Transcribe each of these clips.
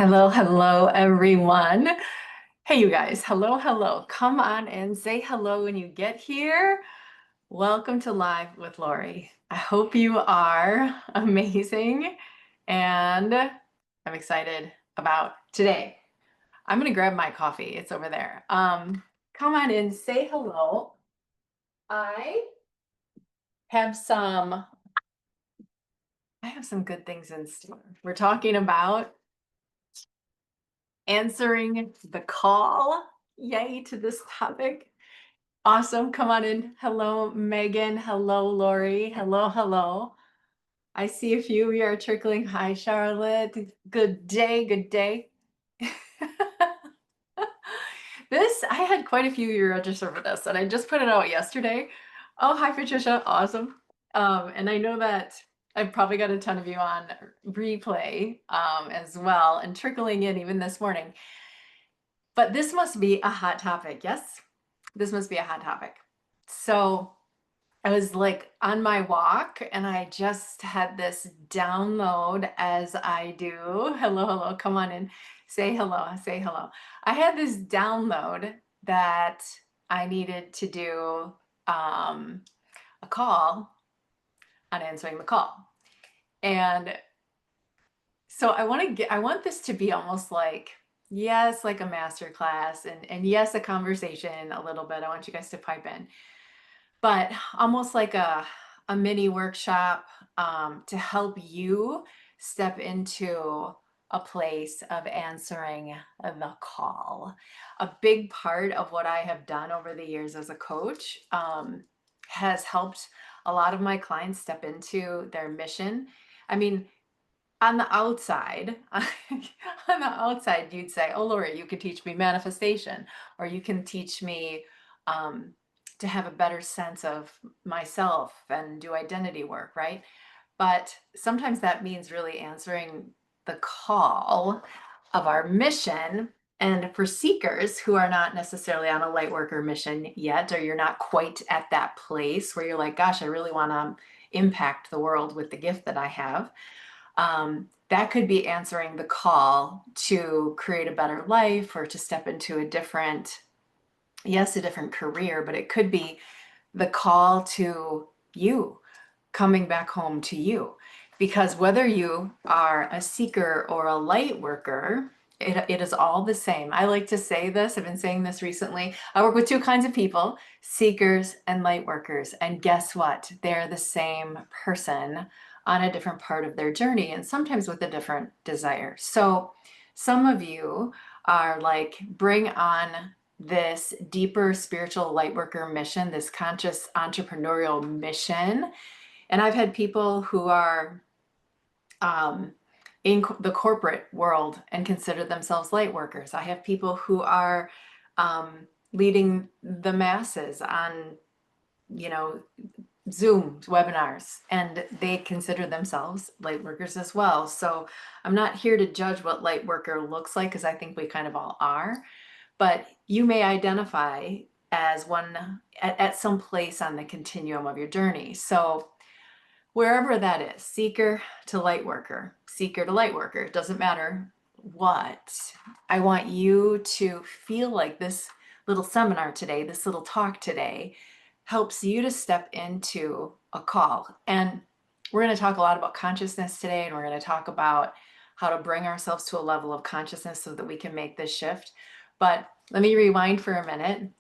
Hello, hello, everyone. Hey, you guys. Hello, hello. Come on and say hello when you get here. Welcome to Live with Lori. I hope you are amazing, and I'm excited about today. I'm gonna grab my coffee. It's over there. Come on in, say hello. I have some I have some good things in store. We're talking about answering the call. Yay to this topic. Awesome. Come on in. Hello, Megan. Hello, Lori. Hello, hello. I see a few. We are trickling. Hi, Charlotte. Good day. Good day. I had quite a few you registered for this, and I just put it out yesterday. Oh, hi, Patricia. Awesome. And I know that I've probably got a ton of you on replay as well, and trickling in even this morning. But this must be a hot topic. Yes, this must be a hot topic. So I was like on my walk and I just had this download as I do. Hello, hello, come on in. Say hello, say hello. I had this download that I needed to do a call on answering the call. And so I want this to be almost like, yes, like a master class and yes, a conversation a little bit. I want you guys to pipe in, but almost like a mini workshop to help you step into a place of answering the call. A big part of what I have done over the years as a coach has helped a lot of my clients step into their mission. I mean, on the outside, on the outside, you'd say, "Oh, Lori, you could teach me manifestation, or you can teach me to have a better sense of myself and do identity work," right? But sometimes that means really answering the call of our mission. And for seekers who are not necessarily on a light worker mission yet, or you're not quite at that place where you're like, "Gosh, I really want to impact the world with the gift that I have." That could be answering the call to create a better life or to step into a different, yes, a different career, but it could be the call to you, coming back home to you. Because whether you are a seeker or a light worker, it is all the same. I like to say this, I've been saying this recently. I work with two kinds of people, seekers and light workers. And guess what? They're the same person on a different part of their journey and sometimes with a different desire. So some of you are like, bring on this deeper spiritual light worker mission, this conscious entrepreneurial mission. And I've had people who are in the corporate world and consider themselves light workers. I have people who are leading the masses on, you know, Zoom webinars, and they consider themselves light workers as well. So I'm not here to judge what light worker looks like, because I think we kind of all are, but you may identify as one at some place on the continuum of your journey. So wherever that is, seeker to light worker, seeker to light worker, it doesn't matter what. I want you to feel like this little seminar today, this little talk today, helps you to step into a call. And we're going to talk a lot about consciousness today, and we're going to talk about how to bring ourselves to a level of consciousness so that we can make this shift. But let me rewind for a minute.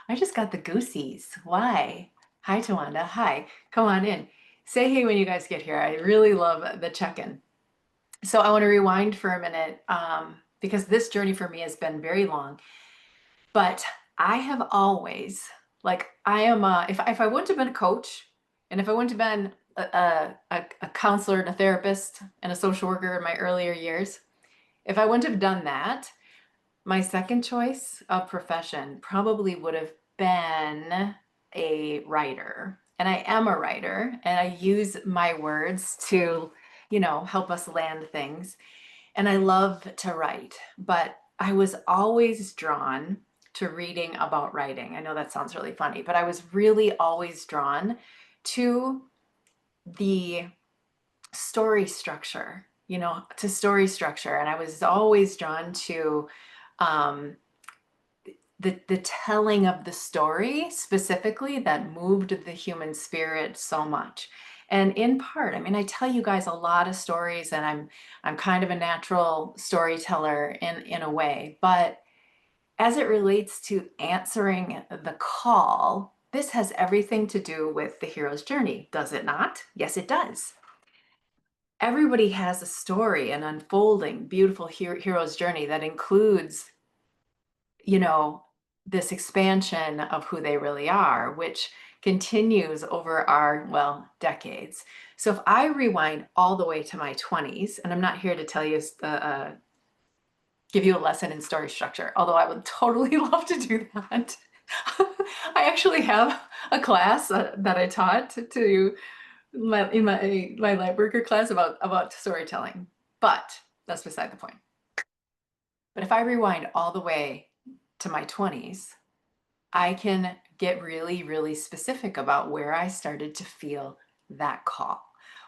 I just got the goosies. Why? Hi, Tawanda. Hi. Come on in. Say hey when you guys get here. I really love the check-in. So I want to rewind for a minute because this journey for me has been very long. But I have always, like, I am, if I wouldn't have been a coach, and if I wouldn't have been a counselor and a therapist and a social worker in my earlier years, if I wouldn't have done that, my second choice of profession probably would have been a writer. And I am a writer, and I use my words to, help us land things. And I love to write, but I was always drawn to reading about writing. I know that sounds really funny, but I was really always drawn to the story structure to story structure. And I was always drawn to um, the telling of the story specifically that moved the human spirit so much. And in part, I mean, I tell you guys a lot of stories, and I'm kind of a natural storyteller in a way, but as it relates to answering the call, this has everything to do with the hero's journey, does it not? Yes, it does. Everybody has a story, an unfolding, beautiful hero's journey that includes, you know, this expansion of who they really are, which continues over our, well, decades. So if I rewind all the way to my 20s, and I'm not here to tell you give you a lesson in story structure, although I would totally love to do that. I actually have a class that I taught to in my Lightworker class about storytelling, but that's beside the point. But if I rewind all the way to my 20s, I can get really, really specific about where I started to feel that call,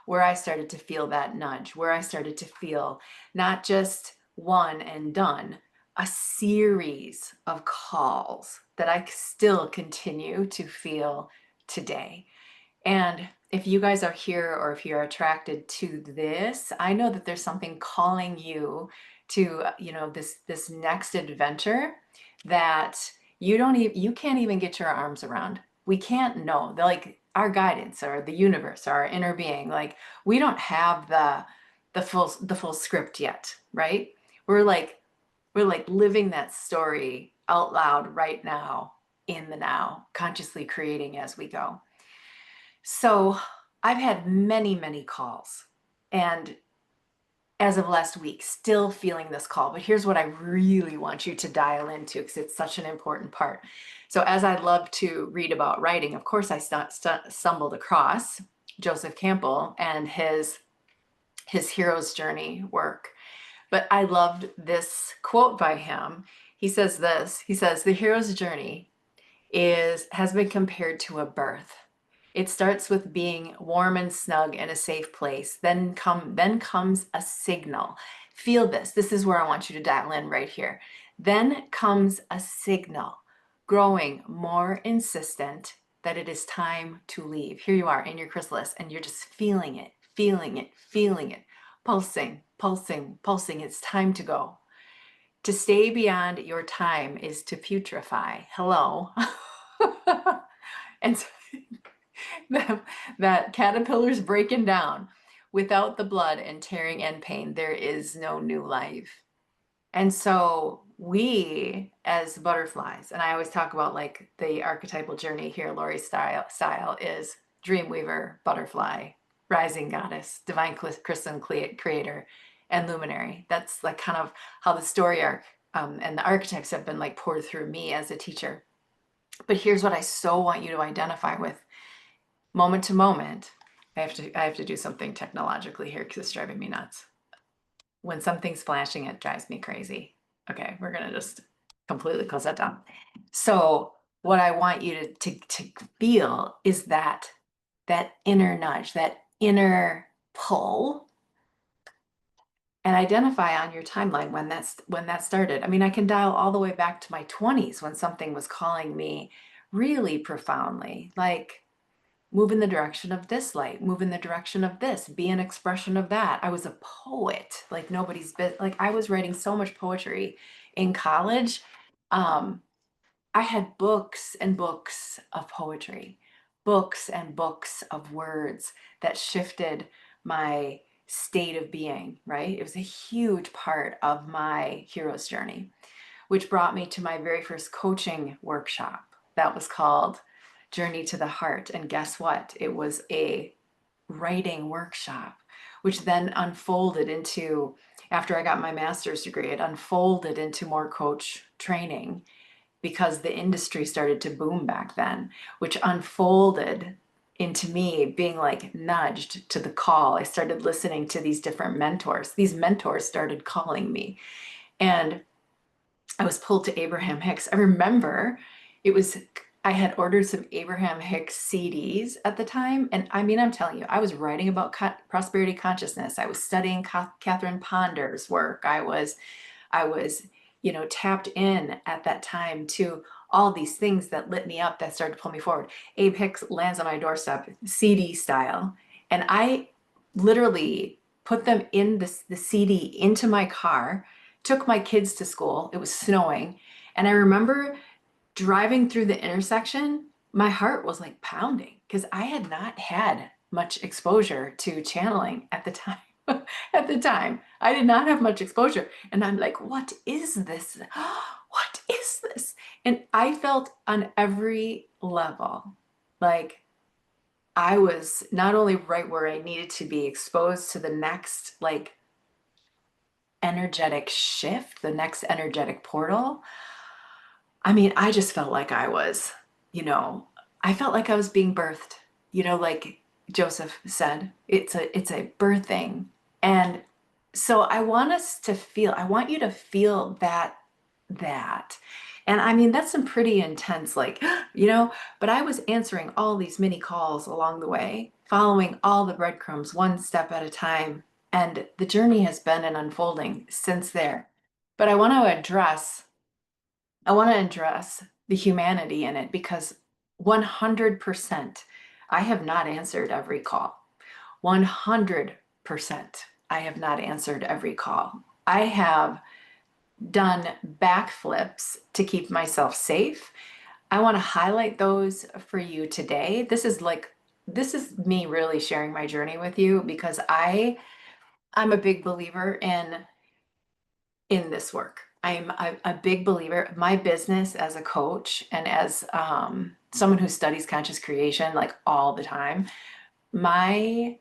where I started to feel that nudge, where I started to feel not just one and done, a series of calls that I still continue to feel today. And if you guys are here or if you're attracted to this, I know that there's something calling you to, this next adventure that you can't even get your arms around. We can't know. They're like our guidance or the universe or our inner being. Like we don't have the full script yet, right? We're like living that story out loud right now in the now, consciously creating as we go. So I've had many, many calls, and as of last week, still feeling this call. But here's what I really want you to dial into because it's such an important part. So as I love to read about writing, of course, I stumbled across Joseph Campbell and his hero's journey work. But I loved this quote by him. He says this. He says, "The hero's journey has been compared to a birth. It starts with being warm and snug in a safe place. Then comes a signal. Feel this. This is where I want you to dial in right here. Then comes a signal, growing more insistent that it is time to leave. Here you are in your chrysalis, and you're just feeling it, feeling it, feeling it, pulsing, pulsing, pulsing. It's time to go. To stay beyond your time is to putrefy." Hello. And so that caterpillar's breaking down. Without the blood and tearing and pain, there is no new life. And so we as butterflies, and I always talk about like the archetypal journey here, Lori's style is dreamweaver, butterfly, rising goddess, divine crystalline creator, and luminary. That's like kind of how the story arc and the archetypes have been like poured through me as a teacher. But here's what I so want you to identify with. Moment to moment, I have to do something technologically here because it's driving me nuts. When something's flashing, it drives me crazy. Okay, we're gonna just completely close that down. So what I want you to feel is that inner nudge, that inner pull, and identify on your timeline when that started. I mean, I can dial all the way back to my 20s when something was calling me really profoundly, like move in the direction of this light, move in the direction of this, be an expression of that. I was a poet, like nobody's been, like I was writing so much poetry in college. I had books and books of poetry, books and books of words that shifted my state of being, right? It was a huge part of my hero's journey, which brought me to my very first coaching workshop. That was called Journey to the Heart. And guess what? It was a writing workshop, which then unfolded into, after I got my master's degree, it unfolded into more coach training because the industry started to boom back then, which unfolded into me being like nudged to the call. I started listening to these different mentors. These mentors started calling me. And I was pulled to Abraham Hicks. I remember it was I had ordered some Abraham Hicks CDs at the time. And I mean, I'm telling you, I was writing about prosperity consciousness. I was studying Catherine Ponder's work. I was, tapped in at that time to all these things that lit me up that started to pull me forward. Abe Hicks lands on my doorstep, CD style. And I literally put them in the CD into my car, took my kids to school. It was snowing. And I remember driving through the intersection, my heart was like pounding because I had not had much exposure to channeling at the time. At the time, I did not have much exposure. And I'm like, what is this? What is this? And I felt on every level like I was not only right where I needed to be, exposed to the next like energetic shift, the next energetic portal. I mean, I just felt like you know, I felt like I was being birthed, like Joseph said, it's a birthing. And so I want you to feel that. And I mean, that's some pretty intense, like, but I was answering all these mini calls along the way, following all the breadcrumbs one step at a time. And the journey has been an unfolding since there. But I want to address the humanity in it because 100% I have not answered every call. 100% I have not answered every call. I have done backflips to keep myself safe. I want to highlight those for you today. This is me really sharing my journey with you because I'm a big believer in this work. I'm a big believer. My business as a coach and as someone who studies conscious creation like all the time, my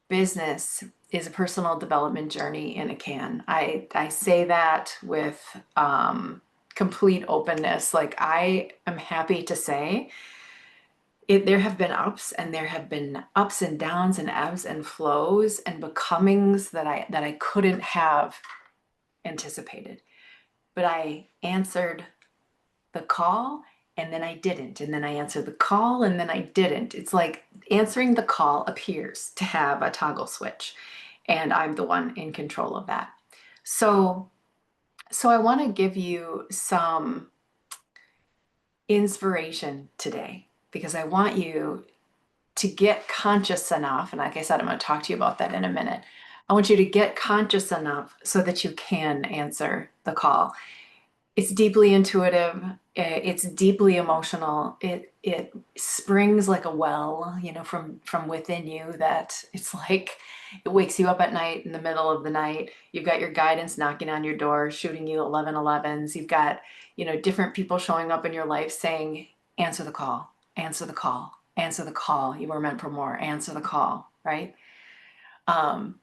business is a personal development journey in a can. I say that with complete openness. Like I am happy to say there have been ups and there have been ups and downs and ebbs and flows and becomings that I couldn't have anticipated. But I answered the call and then I didn't. And then I answered the call and then I didn't. It's like answering the call appears to have a toggle switch, and I'm the one in control of that. So, so I want to give you some inspiration today because I want you to get conscious enough. And like I said, I'm going to talk to you about that in a minute. I want you to get conscious enough so that you can answer the call. It's deeply intuitive. It's deeply emotional. It springs like a well, from within you that it's like it wakes you up at night in the middle of the night. You've got your guidance knocking on your door, shooting you 1111s. You've got, different people showing up in your life saying, answer the call, answer the call, answer the call. You were meant for more. Answer the call, right? Um,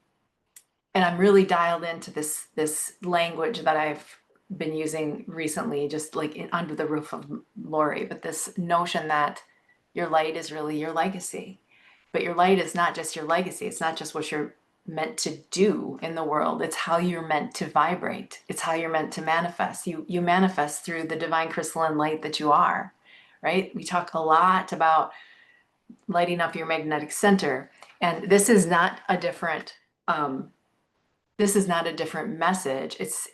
and I'm really dialed into this language that I've been using recently, just like under the roof of Lori, but this notion that your light is really your legacy. But your light is not just your legacy. It's not just what you're meant to do in the world. It's how you're meant to vibrate. It's how you're meant to manifest. You manifest through the divine crystalline light that you are, right? We talk a lot about lighting up your magnetic center, and um, this is not a different message. It's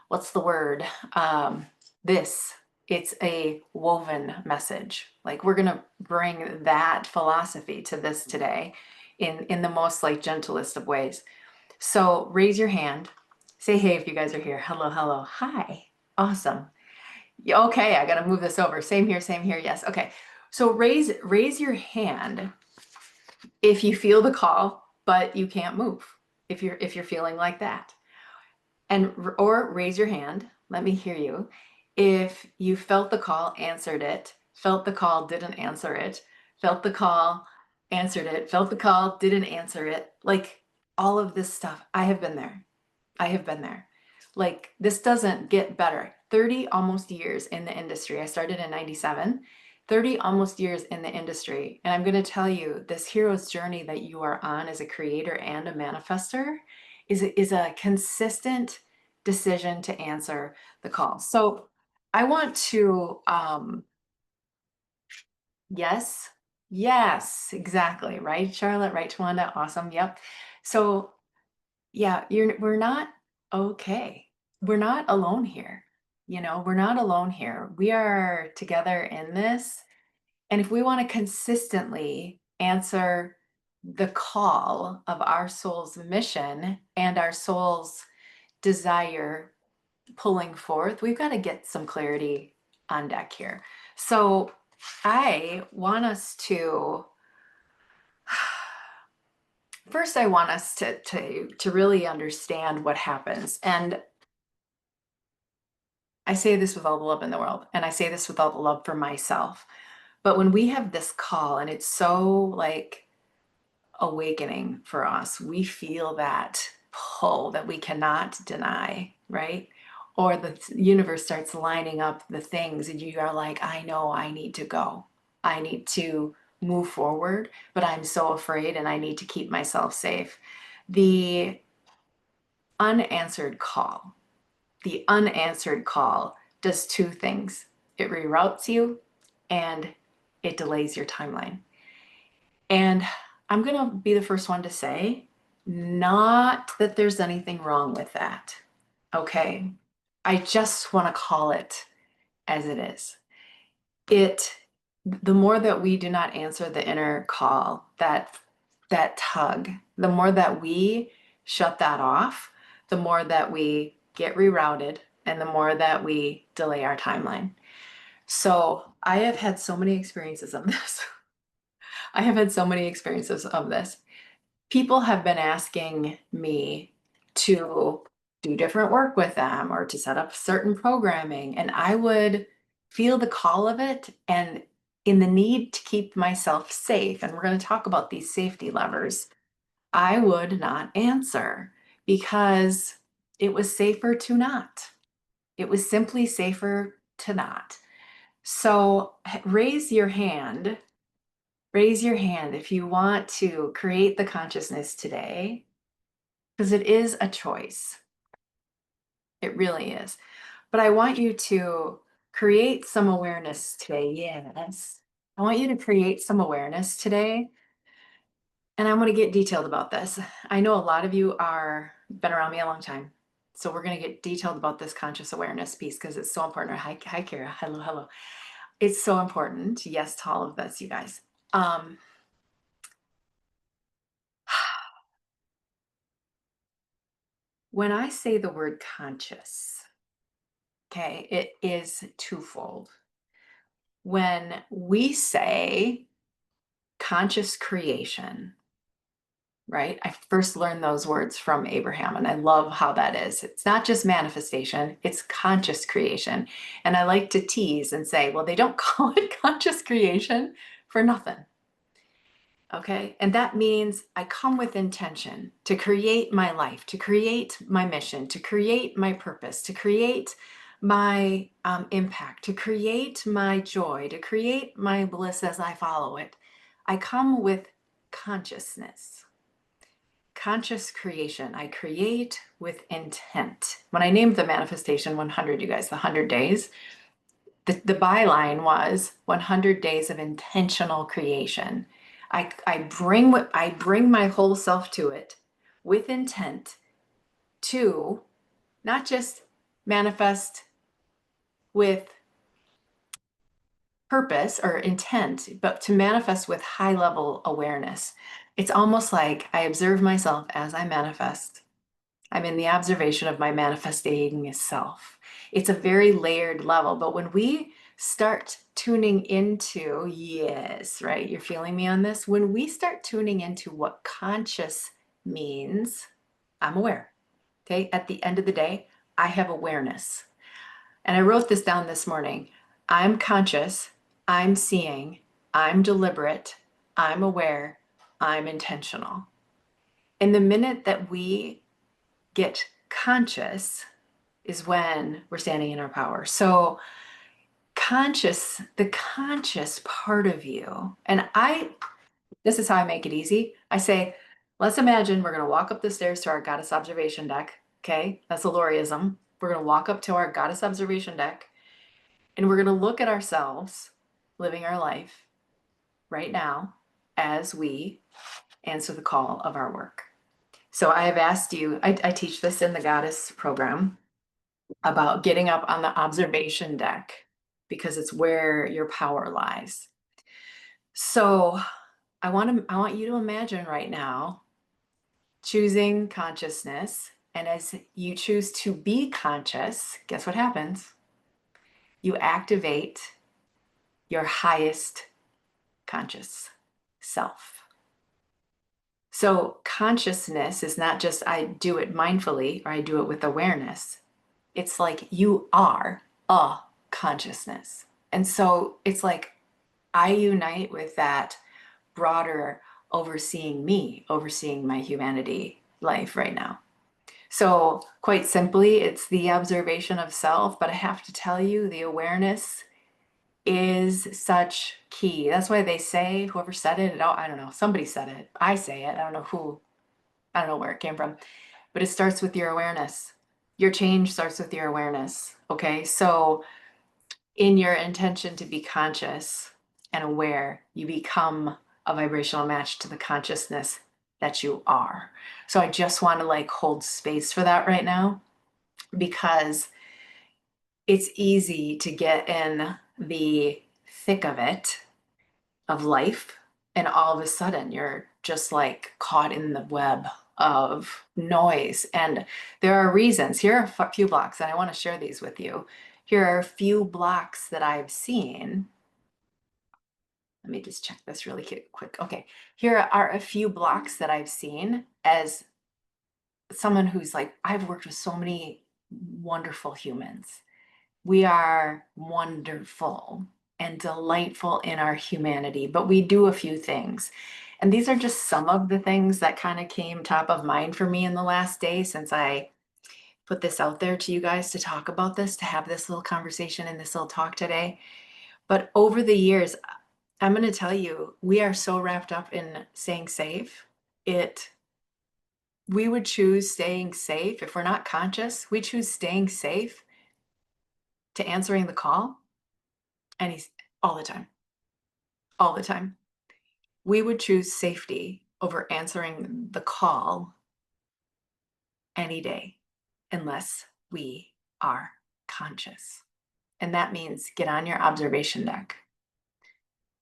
what's the word? Um, this, it's a woven message. Like we're going to bring that philosophy to this today in the most like gentlest of ways. So raise your hand. Say hey if you guys are here. Hello, hello. Hi. Awesome. Yeah, okay, I got to move this over. Same here, same here. Yes. Okay. So raise your hand if you feel the call, but you can't move. If you're feeling like that. And or raise your hand. Let me hear you. If you felt the call, answered it, felt the call, didn't answer it, felt the call, answered it, felt the call, didn't answer it. Like all of this stuff. I have been there. I have been there. Like this doesn't get better. 30 almost years in the industry. I started in 97. 30 almost years in the industry. And I'm going to tell you, this hero's journey that you are on as a creator and a manifester is a consistent decision to answer the call. So I want to, yes, yes, exactly. Right, Charlotte, right, Tawanda, awesome. Yep. So yeah, we're not okay. We're not alone here. We're not alone here. We are together in this. And if we want to consistently answer the call of our soul's mission and our soul's desire pulling forth, we've got to get some clarity on deck here. So I want us to first I want us to really understand what happens. And I say this with all the love in the world, and I say this with all the love for myself. But when we have this call and it's so like awakening for us, we feel that pull that we cannot deny, right? Or the universe starts lining up the things, and you are like, I know I need to go. I need to move forward, but I'm so afraid and I need to keep myself safe. The unanswered call, the unanswered call does two things: it reroutes you and it delays your timeline. And I'm going to be the first one to say, not that there's anything wrong with that. Okay. I just want to call it as it is. The more that we do not answer the inner call, that tug, the more that we shut that off, the more that we get rerouted and the more that we delay our timeline. So I have had so many experiences of this. I have had so many experiences of this. People have been asking me to do different work with them or to set up certain programming, and I would feel the call of it and in the need to keep myself safe. And we're going to talk about these safety levers. I would not answer because it was safer to not. It was simply safer to not. So raise your hand. Raise your hand if you want to create the consciousness today, because it is a choice. It really is. But I want you to create some awareness today. Yes. I want you to create some awareness today. And I want to get detailed about this. I know a lot of you are been around me a long time. So we're going to get detailed about this conscious awareness piece because it's so important. Hi, Kara. Hello, hello. It's so important. Yes, to all of this, you guys. When I say the word conscious, okay, it is twofold. When we say conscious creation, right? I first learned those words from Abraham, and I love how that is. It's not just manifestation, it's conscious creation. And I like to tease and say, well, they don't call it conscious creation for nothing. Okay. And that means I come with intention to create my life, to create my mission, to create my purpose, to create my impact, to create my joy, to create my bliss as I follow it. I come with consciousness, conscious creation. I create with intent. When I named the manifestation 100, you guys, the 100 days, the byline was 100 days of intentional creation. I bring my whole self to it with intent to not just manifest with purpose or intent, but to manifest with high level awareness. It's almost like I observe myself as I manifest. I'm in the observation of my manifesting self. It's a very layered level, but when we start tuning into, yes, right, you're feeling me on this. When we start tuning into what conscious means, I'm aware. Okay. At the end of the day, I have awareness. And I wrote this down this morning. I'm conscious, I'm seeing, I'm deliberate, I'm aware, I'm intentional. In the minute that we get conscious is when we're standing in our power. So the conscious part of you, and this is how I make it easy. I say, let's imagine we're going to walk up the stairs to our goddess observation deck. Okay. That's a Loriism. We're going to walk up to our goddess observation deck. And we're going to look at ourselves living our life right now as we answer the call of our work. So I have asked you, I teach this in the Goddess program about getting up on the observation deck because it's where your power lies. So I want you to imagine right now choosing consciousness. And as you choose to be conscious, guess what happens? You activate your highest conscious self. So consciousness is not just I do it mindfully or I do it with awareness. It's like you are a consciousness. And so it's like I unite with that broader overseeing me, overseeing my humanity life right now. So quite simply, it's the observation of self, but I have to tell you, the awareness is such key. That's why they say, whoever said it, I don't know, somebody said it. I say it. I don't know who, I don't know where it came from, but it starts with your awareness. Your change starts with your awareness. Okay. So in your intention to be conscious and aware, you become a vibrational match to the consciousness that you are. So I just want to like hold space for that right now because it's easy to get in the thick of it, of life, and all of a sudden you're just like caught in the web of noise. And there are reasons. Here are a few blocks, and I want to share these with you. Here are a few blocks that I've seen. Let me just check this really quick. Okay, here are a few blocks that I've seen as someone who's like, I've worked with so many wonderful humans. We are wonderful and delightful in our humanity, but we do a few things. And these are just some of the things that kind of came top of mind for me in the last day since I put this out there to you guys to talk about this, to have this little conversation and this little talk today. But over the years, I'm going to tell you, we are so wrapped up in staying safe. We would choose staying safe. If we're not conscious, we choose staying safe to answering the call. And he's all the time, all the time. We would choose safety over answering the call any day unless we are conscious. And that means get on your observation deck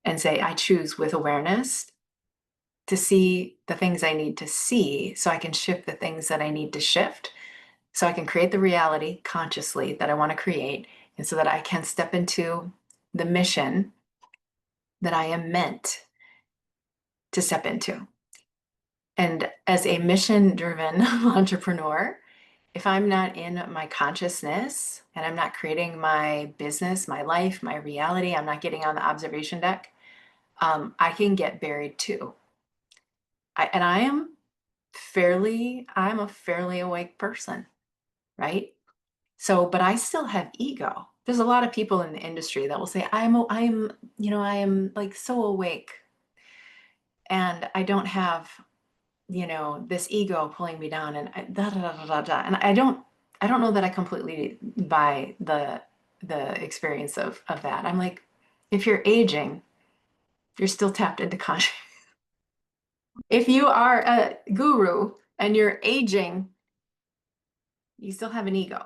and say, I choose with awareness to see the things I need to see so I can shift the things that I need to shift, so I can create the reality consciously that I want to create, and so that I can step into the mission that I am meant to step into. And as a mission-driven entrepreneur, if I'm not in my consciousness and I'm not creating my business, my life, my reality, I'm not getting on the observation deck, I can get buried too. I'm a fairly awake person, right? So, but I still have ego. There's a lot of people in the industry that will say, I am like so awake and I don't have, this ego pulling me down and da, da, da, da, da, da. And I don't know that I completely buy the experience of that. I'm like, if you're aging, you're still tapped into conscious. If you are a guru and you're aging, you still have an ego.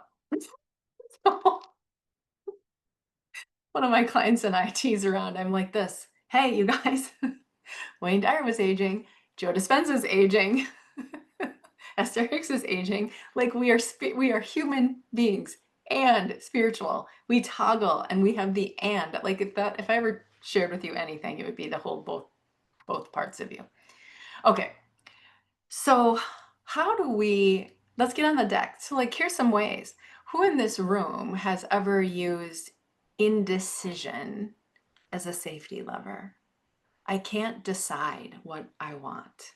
One of my clients and I tease around. I'm like this. Hey, you guys, Wayne Dyer was aging. Joe Dispenza's aging. Esther Hicks is aging. Like we are human beings and spiritual. We toggle and we have the and. Like if I ever shared with you anything, it would be the whole both parts of you. Okay. So let's get on the deck. So like here's some ways. Who in this room has ever used indecision as a safety lever? I can't decide what I want.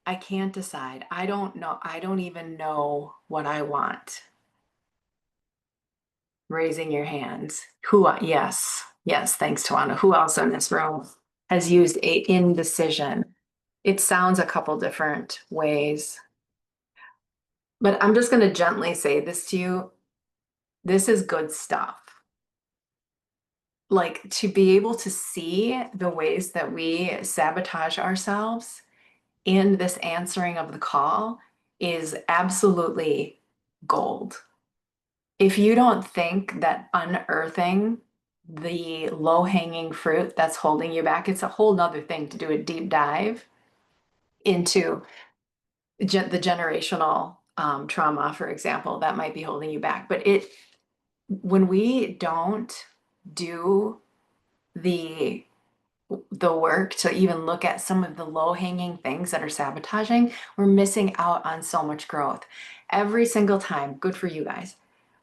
I can't decide. I don't know. I don't even know what I want. Raising your hands. Yes. Yes. Thanks, Tawana. Who else in this room has used a indecision? It sounds a couple different ways, but I'm just going to gently say this to you. This is good stuff. like to be able to see the ways that we sabotage ourselves in this answering of the call is absolutely gold. If you don't think that unearthing the low-hanging fruit that's holding you back, it's a whole nother thing to do a deep dive into the generational trauma, for example, that might be holding you back. But when we don't do the work to even look at some of the low-hanging things that are sabotaging, we're missing out on so much growth every single time. Good for you guys.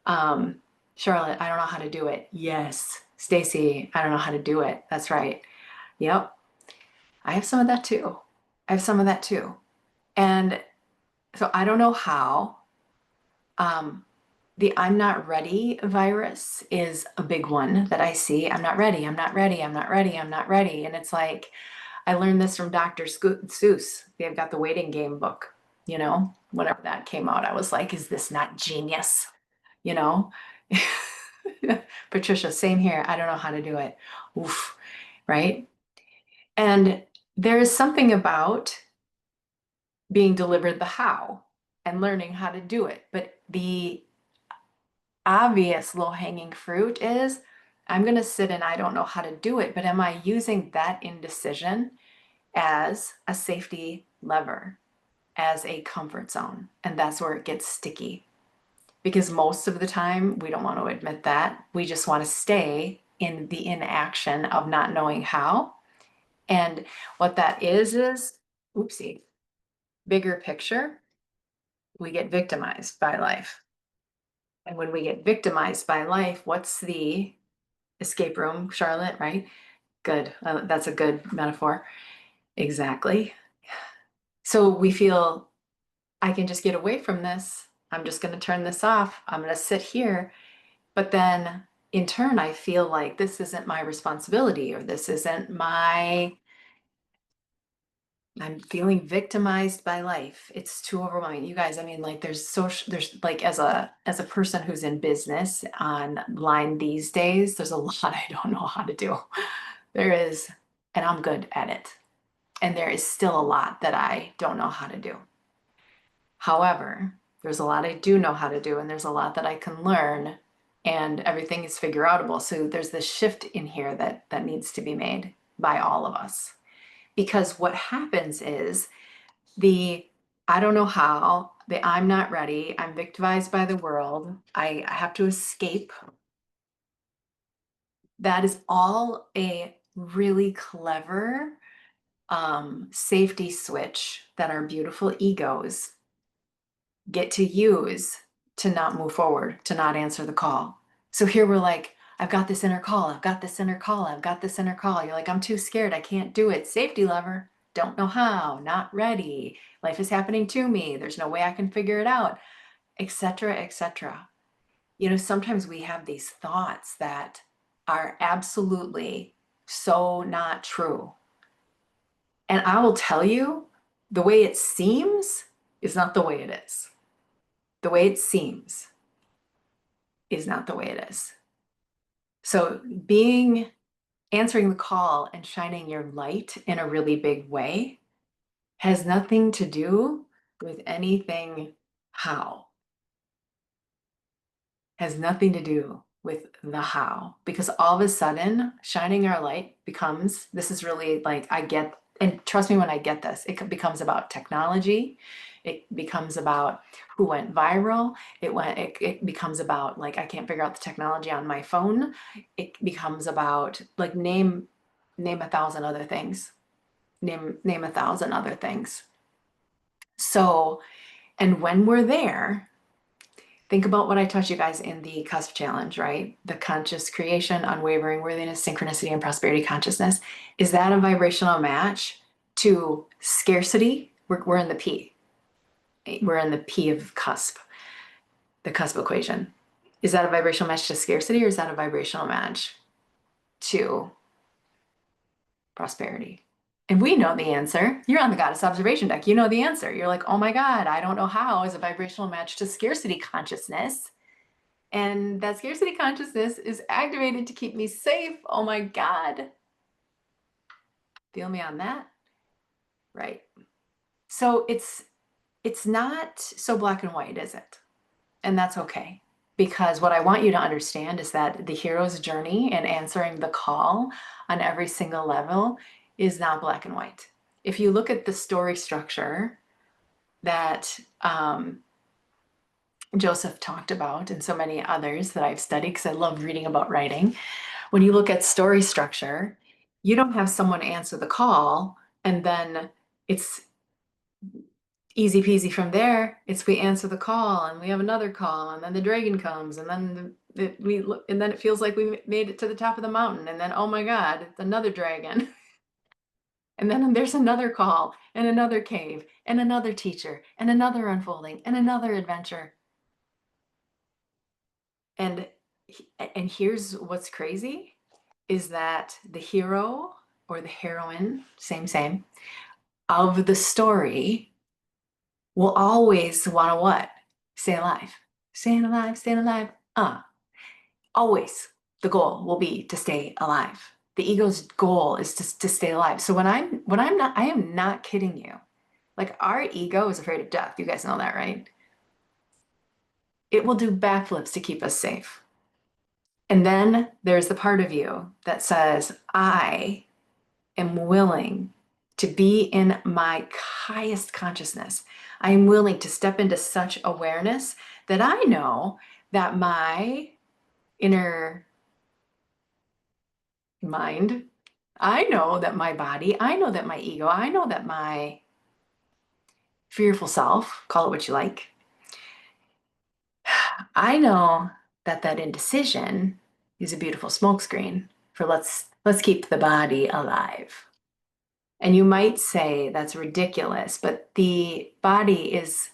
Charlotte, I don't know how to do it. Yes. Stacy, I don't know how to do it. That's right. Yep. I have some of that too. I have some of that too. And so I don't know how. The I'm not ready virus is a big one that I see. I'm not ready. I'm not ready. I'm not ready. I'm not ready. And it's like, I learned this from Dr. Seuss. They've got the waiting game book, whenever that came out, I was like, is this not genius? You know? Patricia, same here. I don't know how to do it. Oof, right? And there is something about being delivered the how and learning how to do it. But the obvious low-hanging fruit is I'm going to sit and I don't know how to do it, but am I using that indecision as a safety lever, as a comfort zone? And that's where it gets sticky. Because most of the time, we don't want to admit that. We just want to stay in the inaction of not knowing how. And what that is, oopsie, bigger picture, we get victimized by life. And when we get victimized by life, what's the escape room, Charlotte, right? Good. That's a good metaphor. Exactly. So we feel, I can just get away from this. I'm just going to turn this off. I'm going to sit here. But then in turn, I feel like this isn't my responsibility, or this isn't I'm feeling victimized by life. It's too overwhelming. You guys, I mean, like there's like as a person who's in business online these days, there's a lot I don't know how to do. There is, and I'm good at it. And there is still a lot that I don't know how to do. However, there's a lot I do know how to do, and there's a lot that I can learn, and everything is figure outable. So there's this shift in here that needs to be made by all of us. Because what happens is I don't know how, the I'm not ready, I'm victimized by the world, I have to escape. That is all a really clever safety switch that our beautiful egos get to use to not move forward, to not answer the call. So here we're like, I've got this inner call, I've got this inner call, I've got this inner call. You're like, I'm too scared, I can't do it. Safety lever, don't know how, not ready. Life is happening to me, there's no way I can figure it out, etc., etc. Sometimes we have these thoughts that are absolutely so not true. And I will tell you, the way it seems is not the way it is. The way it seems is not the way it is. So answering the call and shining your light in a really big way has nothing to do with anything how. Has nothing to do with the how, because all of a sudden shining our light this is really like, and trust me when I get this, it becomes about technology. It becomes about who went viral. It becomes about like, I can't figure out the technology on my phone. It becomes about like, name 1,000 other things. Name 1,000 other things. So, and when we're there, think about what I taught you guys in the cusp challenge, right? The conscious creation, unwavering worthiness, synchronicity, and prosperity consciousness. Is that a vibrational match to scarcity? We're in the P. We're in the P of cusp, the cusp equation. Is that a vibrational match to scarcity, or is that a vibrational match to prosperity? And we know the answer. You're on the goddess observation deck. You know the answer. You're like, oh my God, I don't know how is a vibrational match to scarcity consciousness. And that scarcity consciousness is activated to keep me safe. Oh my God. Feel me on that? Right. So it's not so black and white, is it? And that's okay. Because what I want you to understand is that the hero's journey and answering the call on every single level is not black and white. If you look at the story structure that Joseph talked about and so many others that I've studied, because I love reading about writing, when you look at story structure, you don't have someone answer the call and then it's easy peasy from there. It's we answer the call and we have another call and then the dragon comes and then we look and then it feels like we made it to the top of the mountain and then oh my God, it's another dragon. And then there's another call and another cave and another teacher and another unfolding and another adventure. And and here's what's crazy is that the hero or the heroine, same, of the story will always want to what? Stay alive. Staying alive, staying alive. Always the goal will be to stay alive. The ego's goal is to stay alive. So when I'm not, I am not kidding you. Like our ego is afraid of death. You guys know that, right? It will do backflips to keep us safe. And then there's the part of you that says, I am willing to be in my highest consciousness. I am willing to step into such awareness that I know that my inner mind, I know that my body, I know that my ego, I know that my fearful self, call it what you like, I know that that indecision is a beautiful smokescreen for let's keep the body alive. And you might say that's ridiculous, but the body is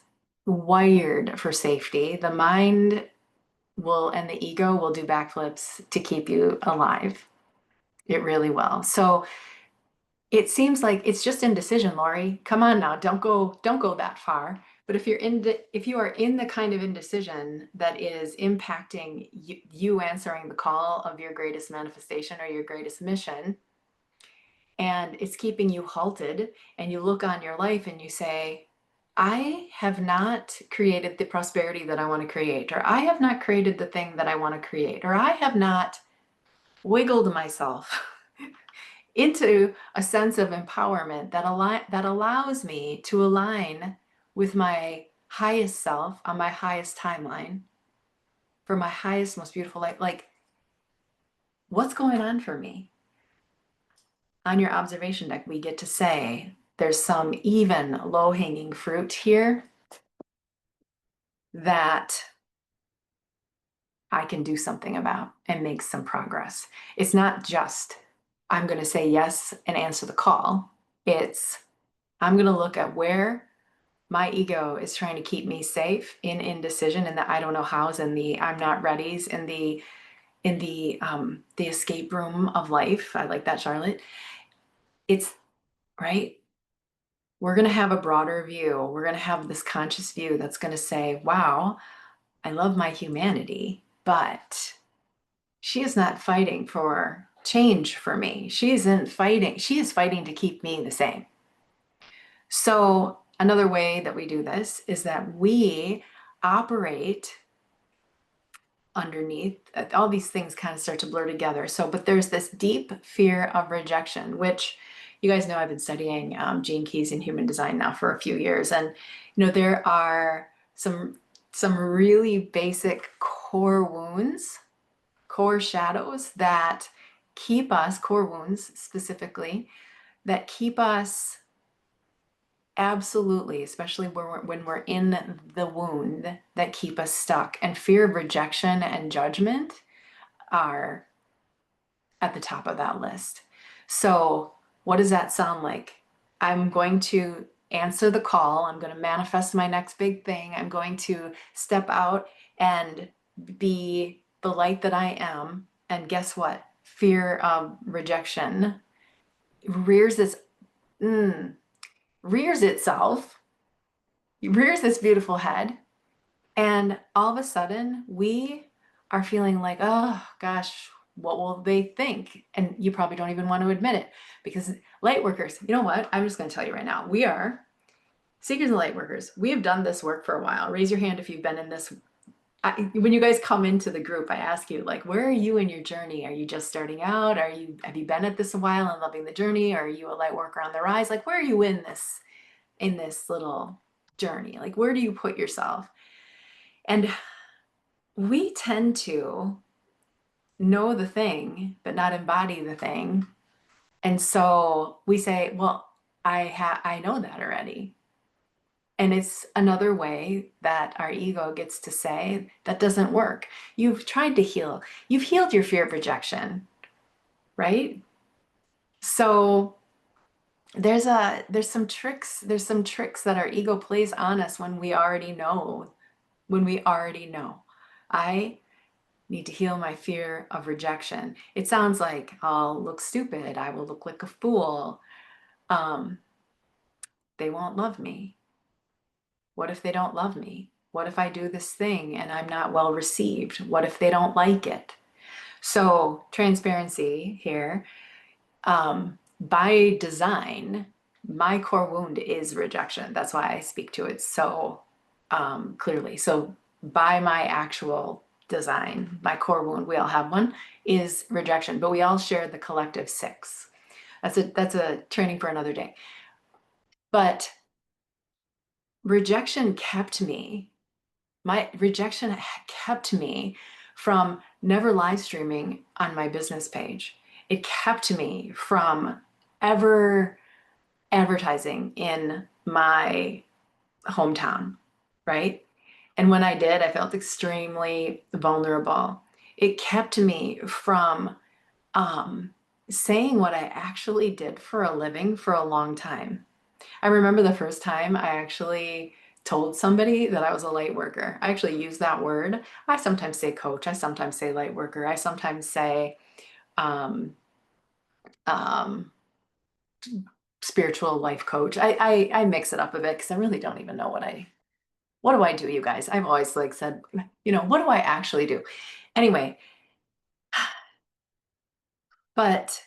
wired for safety. The mind will and the ego will do backflips to keep you alive. It really will. So it seems like it's just indecision, Lori. Come on now, don't go that far. But if you are in the kind of indecision that is impacting you answering the call of your greatest manifestation or your greatest mission, and it's keeping you halted, and you look on your life and you say, I have not created the prosperity that I want to create, or I have not created the thing that I want to create, or I have not wiggled myself into a sense of empowerment that allows me to align with my highest self on my highest timeline for my highest, most beautiful life. Like, what's going on for me? On your observation deck, we get to say there's some even low-hanging fruit here that I can do something about and make some progress. It's not just I'm going to say yes and answer the call. It's I'm going to look at where my ego is trying to keep me safe in indecision and the I don't know hows and the I'm not ready's and the escape room of life. I like that, Charlotte. It's right. We're going to have a broader view. We're going to have this conscious view that's going to say, wow, I love my humanity, but she is not fighting for change for me. She isn't fighting. She is fighting to keep me the same. So another way that we do this is that we operate underneath all these things kind of start to blur together. So, but there's this deep fear of rejection, which you guys know I've been studying Gene Keys in human design now for a few years. And, there are some really basic core wounds, core shadows that keep us, core wounds specifically, that keep us absolutely, especially when we're in the wound, that keep us stuck. And fear of rejection and judgment are at the top of that list. So, what does that sound like? I'm going to answer the call. I'm going to manifest my next big thing. I'm going to step out and be the light that I am. And guess what? Fear of rejection rears its rears itself, rears this beautiful head, and all of a sudden we are feeling like, oh gosh, what will they think? And you probably don't even want to admit it, because light workers, you know what? I'm just going to tell you right now. We are seekers and light workers. We have done this work for a while. Raise your hand if you've been in this. When you guys come into the group, I ask you, like, where are you in your journey? Are you just starting out? Have you been at this a while and loving the journey? Or are you a light worker on the rise? Like, where are you in this little journey? Like, where do you put yourself? And we tend to know the thing, but not embody the thing. And so we say, well, I know that already. And it's another way that our ego gets to say that doesn't work. You've tried to heal. You've healed your fear of rejection, right? So there's some tricks that our ego plays on us when we already know, I need to heal my fear of rejection. It sounds like I'll look stupid, I will look like a fool, um, they won't love me. What if they don't love me? What if I do this thing and I'm not well received? What if they don't like it? So, transparency here. By design, my core wound is rejection. That's why I speak to it so clearly. So, by my actual design, my core wound, we all have one, is rejection, but we all share the collective six. That's a training for another day. But rejection kept me my rejection kept me from never live streaming on my business page. It kept me from ever advertising in my hometown, right? And when I did, I felt extremely vulnerable. It kept me from saying what I actually did for a living for a long time. I remember the first time I actually told somebody that I was a light worker. I actually use that word. I sometimes say coach. I sometimes say light worker. I sometimes say um, um, spiritual life coach. I mix it up a bit because I really don't even know what do I do, you guys? I've always like said, what do I actually do? Anyway, but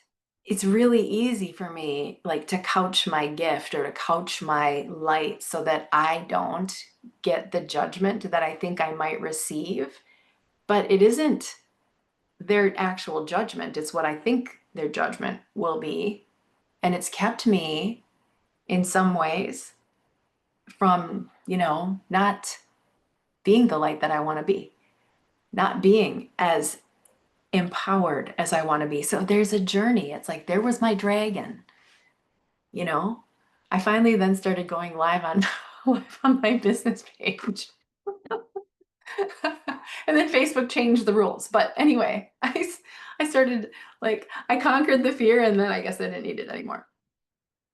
it's really easy for me like to couch my gift or to couch my light so that I don't get the judgment that I think I might receive. But it isn't their actual judgment, it's what I think their judgment will be. And it's kept me in some ways from, not being the light that I want to be, not being as empowered as I want to be. So there's a journey. It's like there was my dragon, you know. I finally then started going live on live on my business page. And then Facebook changed the rules. But anyway, I started like I conquered the fear and then I guess I didn't need it anymore.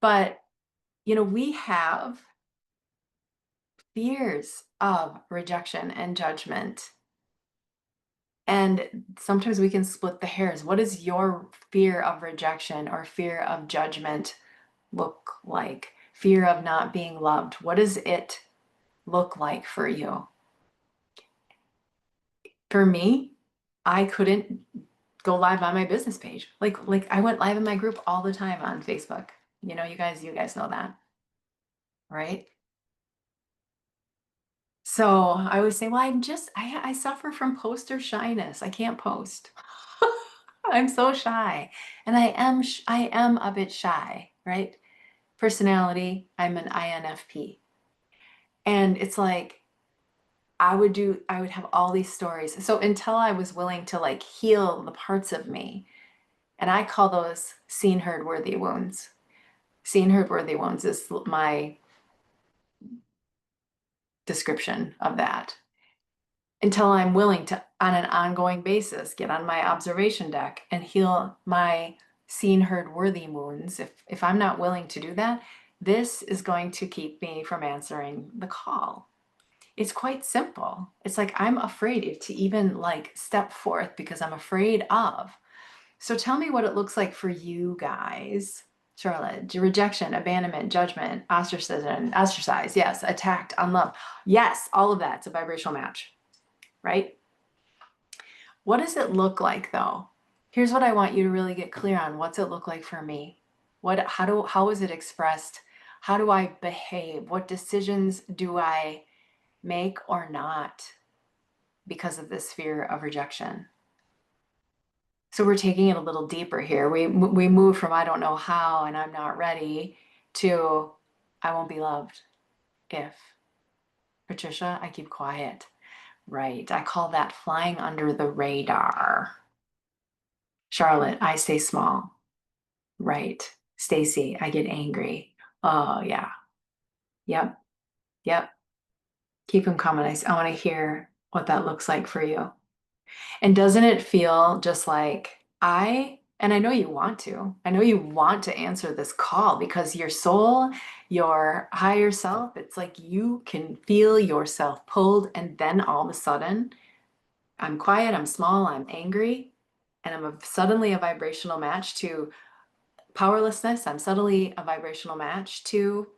But we have fears of rejection and judgment. And sometimes we can split the hairs. What does your fear of rejection or fear of judgment look like? Fear of not being loved. What does it look like for you? For me, I couldn't go live on my business page. Like I went live in my group all the time on Facebook. You guys know that, right? So I would say, well, I suffer from poster shyness. I can't post. I'm so shy. And I am a bit shy, right? Personality, I'm an INFP. And it's like I would have all these stories. So until I was willing to like heal the parts of me, and I call those seen, heard, worthy wounds. Seen, heard, worthy wounds is my description of that. Until I'm willing to, on an ongoing basis, get on my observation deck and heal my seen, heard, worthy wounds. If I'm not willing to do that, this is going to keep me from answering the call. It's quite simple. It's like I'm afraid to even like step forth because I'm afraid of. So tell me what it looks like for you guys. Charlotte, rejection, abandonment, judgment, ostracize, yes, attacked, unloved. Yes, all of that. It's a vibrational match, right? What does it look like though? Here's what I want you to really get clear on. What's it look like for me? How is it expressed? How do I behave? What decisions do I make or not because of this fear of rejection? So we're taking it a little deeper here. We move from I don't know how and I'm not ready to I won't be loved if. Patricia, I keep quiet. Right. I call that flying under the radar. Charlotte, I stay small. Right. Stacy, I get angry. Oh, yeah. Yep. Yep. Keep them coming. I want to hear what that looks like for you. And doesn't it feel just like and I know you want to, I know you want to answer this call because your soul, your higher self, it's like you can feel yourself pulled. And then all of a sudden, I'm quiet, I'm small, I'm angry, and suddenly a vibrational match to powerlessness. I'm suddenly a vibrational match to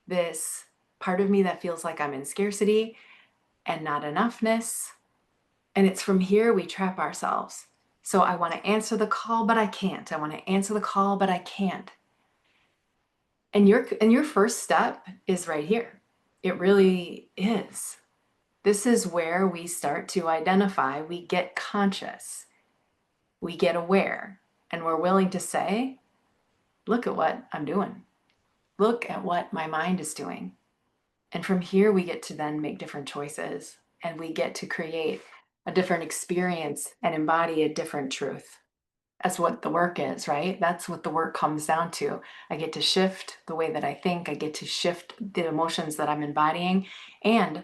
this part of me that feels like I'm in scarcity and not enoughness. And it's from here we trap ourselves. So I want to answer the call, but I can't. I want to answer the call, but I can't. And your first step is right here. It really is. This is where we start to identify, we get conscious, we get aware, and we're willing to say, look at what I'm doing. Look at what my mind is doing. And from here, we get to then make different choices and we get to create a different experience and embody a different truth. That's what the work is, right? That's what the work comes down to. I get to shift the way that I think. I get to shift the emotions that I'm embodying. And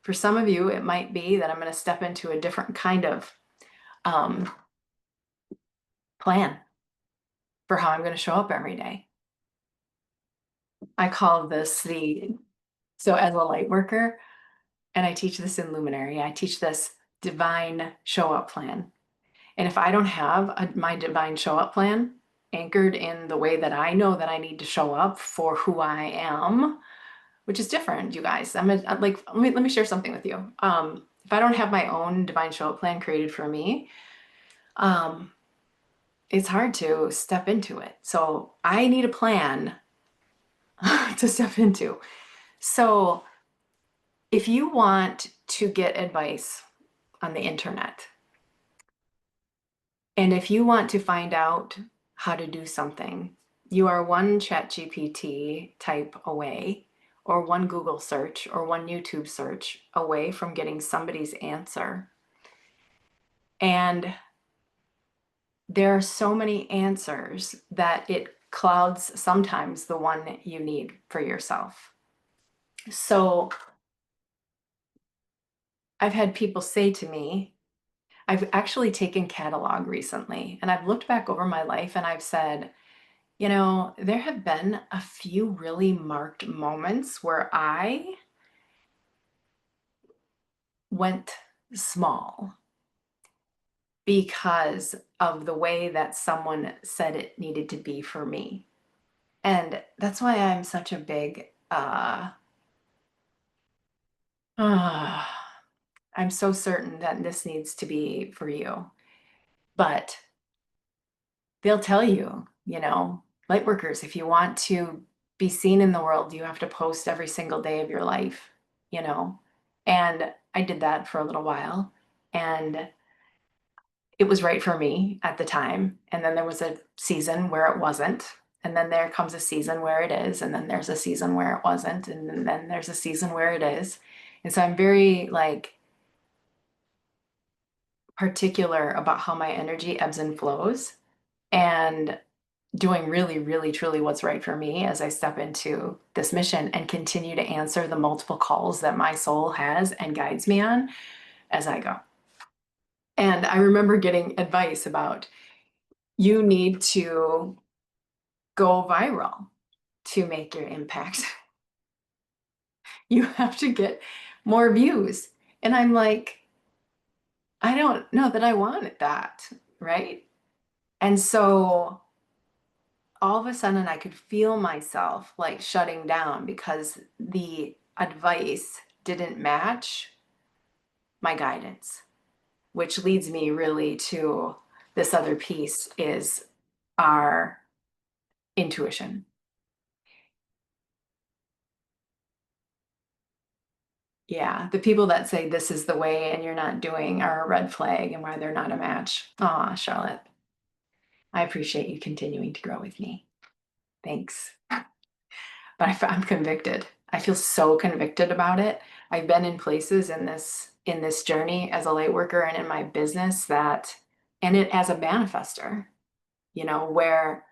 for some of you, it might be that I'm going to step into a different kind of plan for how I'm going to show up every day. I call this so as a light worker, and I teach this in Luminary, I teach this divine show up plan. And if I don't have my divine show up plan anchored in the way that I know that I need to show up for who I am, which is different, you guys. Let me share something with you. If I don't have my own divine show up plan created for me, it's hard to step into it. So I need a plan to step into. So if you want to get advice on the internet, and if you want to find out how to do something, you are one ChatGPT type away, or one Google search, or one YouTube search away from getting somebody's answer. And there are so many answers that it clouds sometimes the one you need for yourself. So I've had people say to me, I've actually taken catalog recently, and I've looked back over my life and I've said, there have been a few really marked moments where I went small because of the way that someone said it needed to be for me. And that's why I'm such a big, I'm so certain that this needs to be for you. But they'll tell you, light workers, if you want to be seen in the world, you have to post every single day of your life, you know? And I did that for a little while and it was right for me at the time. And then there was a season where it wasn't. And then there comes a season where it is. And then there's a season where it wasn't. And then there's a season where it is. And so I'm very particular about how my energy ebbs and flows. And doing really, really, truly what's right for me as I step into this mission and continue to answer the multiple calls that my soul has and guides me on as I go. And I remember getting advice about you need to go viral to make your impact. You have to get more views. And I'm like, I don't know that I wanted that, right? And so all of a sudden I could feel myself like shutting down because the advice didn't match my guidance. which leads me really to this other piece is our intuition. Yeah, the people that say this is the way and you're not doing are a red flag and why they're not a match. Aw, Charlotte, I appreciate you continuing to grow with me. Thanks. But I'm convicted. I feel so convicted about it. I've been in places in this journey as a light worker and in my business that, and it as a manifester, where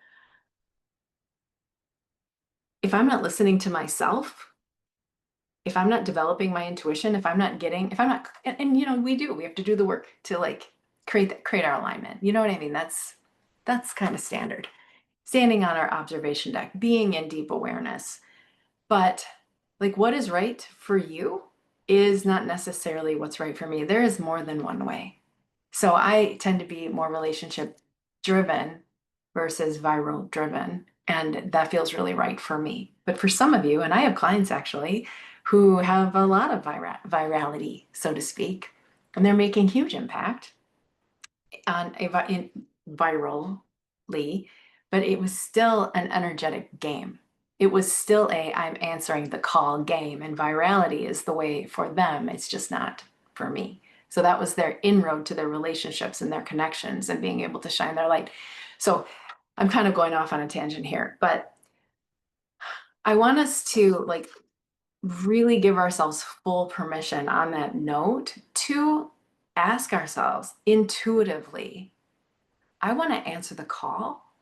if I'm not listening to myself, if I'm not developing my intuition, if I'm not, and we have to do the work to like create our alignment. You know what I mean? That's kind of standard. Standing on our observation deck, being in deep awareness. But like what is right for you is not necessarily what's right for me. There is more than one way. So I tend to be more relationship driven versus viral driven. And that feels really right for me. But for some of you, and I have clients actually who have a lot of virality, so to speak, and they're making huge impact on virally, but it was still an energetic game. It was still I'm answering the call game, and virality is the way for them. It's just not for me. So that was their inroad to their relationships and their connections and being able to shine their light. So I'm kind of going off on a tangent here, but I want us to like really give ourselves full permission on that note to ask ourselves intuitively, I want to answer the call.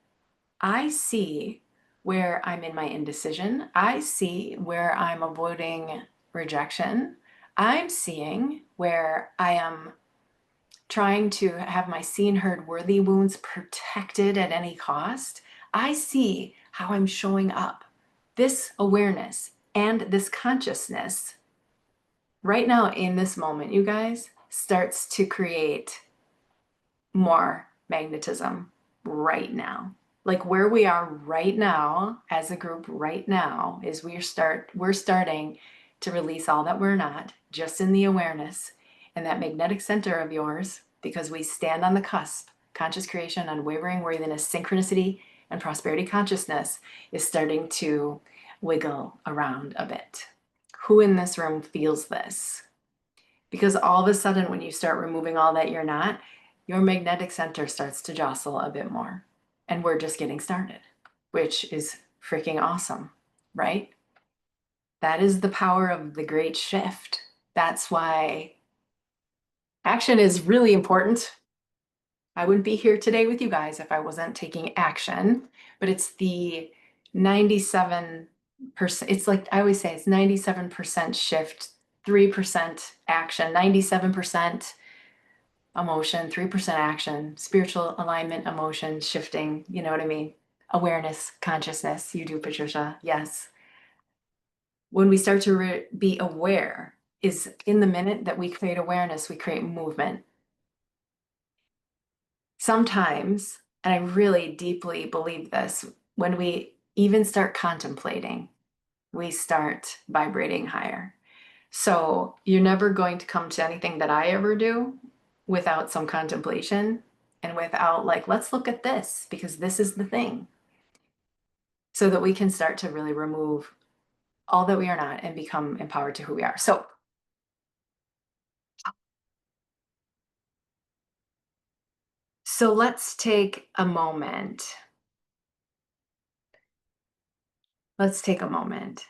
I see where I'm in my indecision. I see where I'm avoiding rejection. I'm seeing where I am trying to have my seen, heard, worthy wounds protected at any cost. I see how I'm showing up. This awareness and this consciousness right now in this moment, you guys, starts to create more magnetism right now. Like where we are right now as a group right now is we're starting to release all that we're not, just in the awareness and that magnetic center of yours, because we stand on the cusp. Conscious creation, unwavering worthiness, synchronicity, and prosperity consciousness is starting to wiggle around a bit. Who in this room feels this? Because all of a sudden, when you start removing all that you're not, your magnetic center starts to jostle a bit more. And we're just getting started, which is freaking awesome, right? That is the power of the great shift. That's why action is really important. I wouldn't be here today with you guys if I wasn't taking action, but it's the 97%. It's like I always say, it's 97% shift, 3% action, 97% emotion, 3% action, spiritual alignment, emotion, shifting, you know what I mean? Awareness, consciousness. You do, Patricia. Yes. When we start to be aware, is in the minute that we create awareness, we create movement. Sometimes, and I really deeply believe this, when we even start contemplating, we start vibrating higher. So you're never going to come to anything that I ever do without some contemplation and without like, let's look at this because this is the thing. So that we can start to really remove all that we are not and become empowered to who we are. So let's take a moment. Let's take a moment.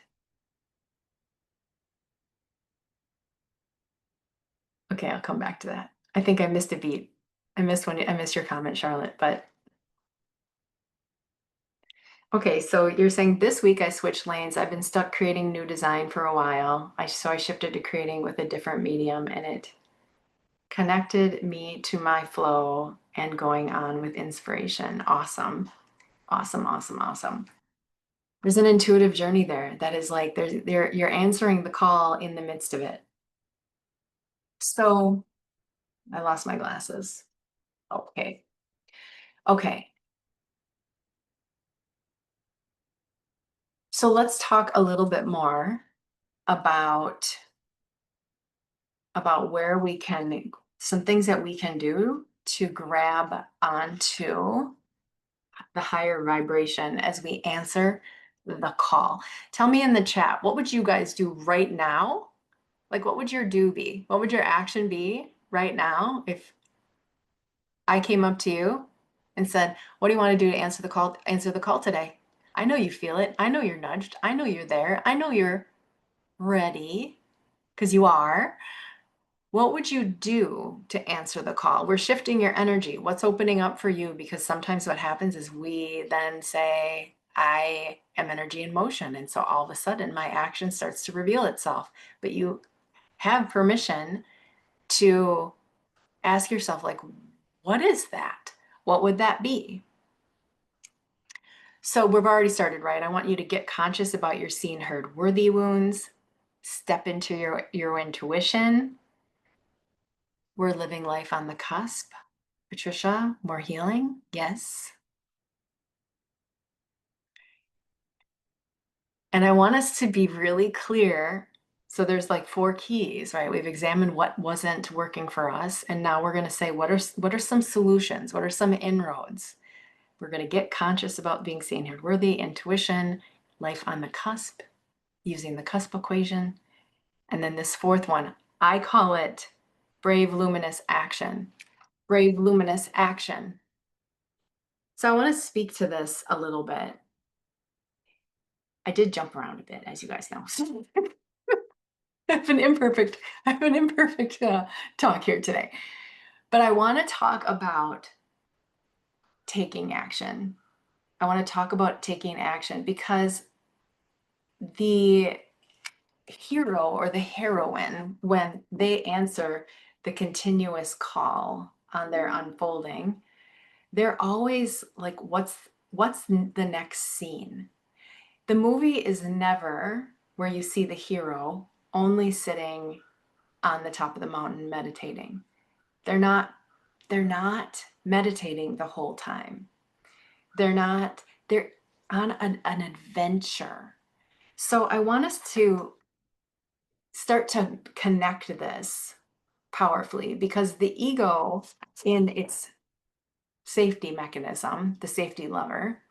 Okay, I'll come back to that. I think I missed a beat. I missed your comment, Charlotte, but okay, so you're saying this week I switched lanes. I've been stuck creating new design for a while. So I shifted to creating with a different medium and it connected me to my flow and going on with inspiration. Awesome. Awesome, awesome, awesome. There's an intuitive journey there that is like you're answering the call in the midst of it. So I lost my glasses. Okay. Okay. So let's talk a little bit more about where we can some things that we can do to grab onto the higher vibration as we answer the call. Tell me in the chat, what would you guys do right now? Like, what would your do be? What would your action be right now if I came up to you and said, what do you want to do to answer the call? Answer the call today. I know you feel it. I know you're nudged. I know you're there. I know you're ready because you are. What would you do to answer the call? We're shifting your energy. What's opening up for you? Because sometimes what happens is we then say, I am energy in motion. And so all of a sudden my action starts to reveal itself. But you have permission to ask yourself, like, what is that? What would that be? So we've already started, right? I want you to get conscious about your seen, heard, worthy wounds, step into your intuition. We're living life on the cusp. Patricia, more healing? Yes. And I want us to be really clear. So there's like 4 keys, right? We've examined what wasn't working for us. And now we're going to say, what are some solutions? What are some inroads? We're going to get conscious about being seen, heard, worthy, intuition, life on the cusp, using the cusp equation. And then this 4th one, I call it brave, luminous action. Brave, luminous action. So I want to speak to this a little bit. I did jump around a bit, as you guys know. I have an imperfect talk here today. But I want to talk about taking action. I want to talk about taking action because the hero or the heroine, when they answer the continuous call on their unfolding, they're always like, what's the next scene? The movie is never where you see the hero only sitting on the top of the mountain meditating. They're not meditating the whole time. They're on an adventure. So I want us to start to connect this powerfully because the ego in its safety mechanism, the safety lever,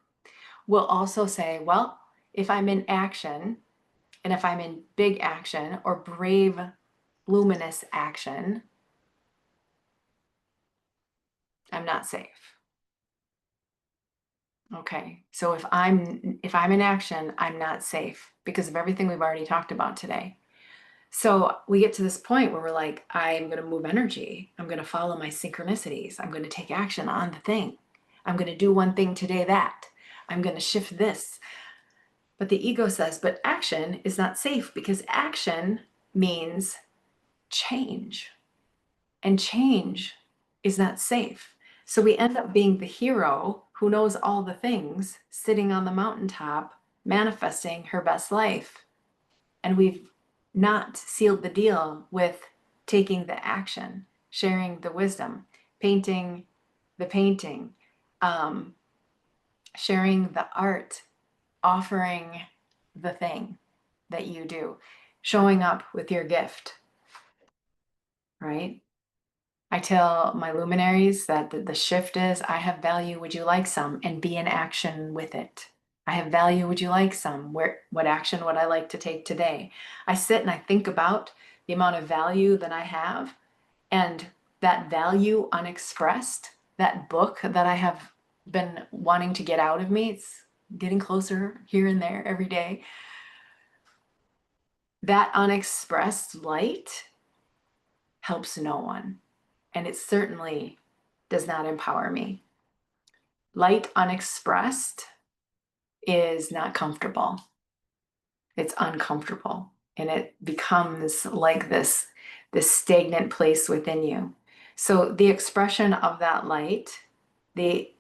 will also say, well, if I'm in action and if I'm in big action or brave, luminous action, I'm not safe. Okay, so if I'm in action, I'm not safe because of everything we've already talked about today. So we get to this point where we're like, I'm going to move energy. I'm going to follow my synchronicities. I'm going to take action on the thing. I'm going to do one thing today that. I'm going to shift this. But the ego says, but action is not safe because action means change. And change is not safe. So we end up being the hero who knows all the things, sitting on the mountaintop, manifesting her best life. And we've not sealed the deal with taking the action, sharing the wisdom, painting the painting, sharing the art, offering the thing that you do, showing up with your gift, right? I tell my luminaries that the shift is, I have value, would you like some? And be in action with it. I have value, would you like some? What action would I like to take today? I sit and I think about the amount of value that I have and that value unexpressed, that book that I have been wanting to get out of me, it's getting closer here and there every day. That unexpressed light helps no one. And it certainly does not empower me. Light unexpressed is not comfortable. It's uncomfortable. And it becomes like this stagnant place within you. So the expression of that light, the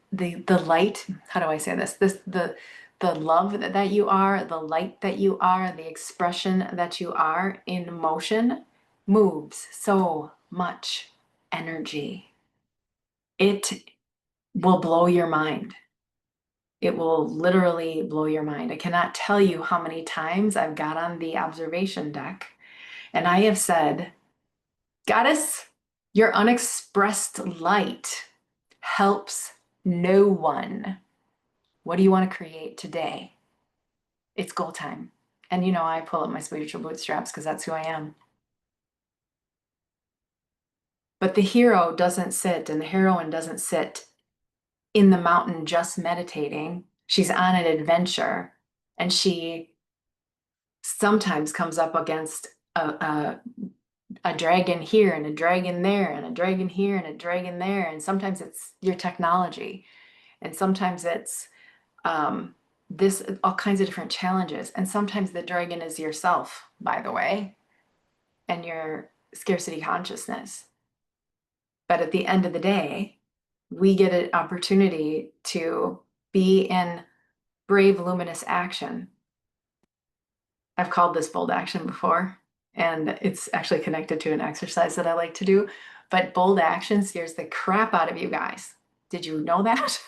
light, how do I say this? The love that you are, the light that you are, the expression that you are in motion moves so much energy. It will blow your mind. It will literally blow your mind. I cannot tell you how many times I've got on the observation deck and I have said, Goddess, Your unexpressed light helps no one. What do you want to create today? It's goal time. And I pull up my spiritual bootstraps because that's who I am. But the hero doesn't sit and the heroine doesn't sit in the mountain just meditating. She's on an adventure and she sometimes comes up against a dragon here and a dragon there and a dragon here and a dragon there. And sometimes it's your technology and sometimes it's this all kinds of different challenges. And sometimes the dragon is yourself, by the way, and your scarcity consciousness. But at the end of the day, we get an opportunity to be in brave, luminous action. I've called this bold action before, and it's actually connected to an exercise that I like to do. But bold action scares the crap out of you guys. Did you know that?